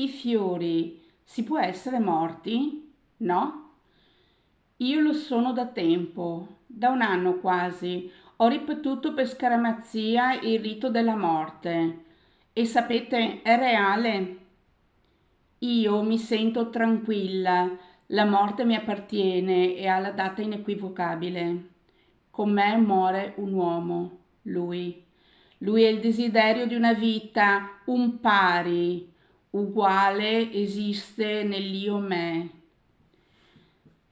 I fiori, si può essere morti? No? Io lo sono da tempo, da un anno quasi. Ho ripetuto per scaramanzia il rito della morte. E sapete, è reale. Io mi sento tranquilla, la morte mi appartiene e ha la data inequivocabile. Con me muore un uomo, lui. Lui è il desiderio di una vita, un pari, uguale esiste nell'io me.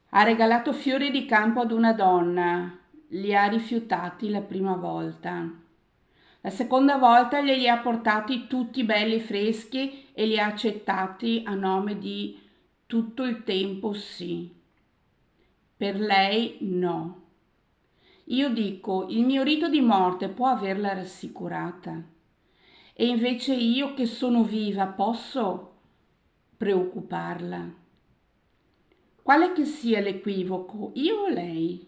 Ha regalato fiori di campo ad una donna, li ha rifiutati la prima volta. La seconda volta glieli ha portati tutti belli freschi e li ha accettati a nome di tutto il tempo sì. Per lei no. Io dico, il mio rito di morte può averla rassicurata. E invece io che sono viva posso preoccuparla. Quale che sia l'equivoco, io o lei?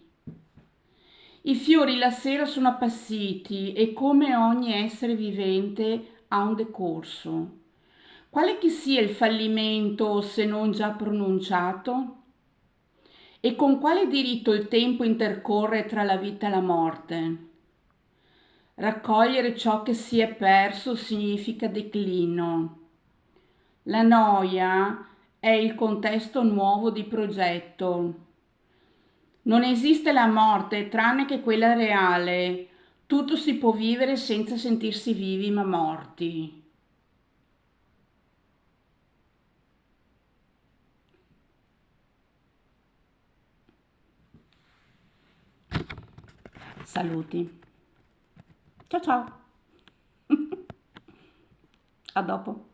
I fiori la sera sono appassiti e come ogni essere vivente ha un decorso. Quale che sia il fallimento se non già pronunciato? E con quale diritto il tempo intercorre tra la vita e la morte? Raccogliere ciò che si è perso significa declino. La noia è il contesto nuovo di progetto. Non esiste la morte tranne che quella reale. Tutto si può vivere senza sentirsi vivi ma morti. Saluti. Ciao ciao. A dopo.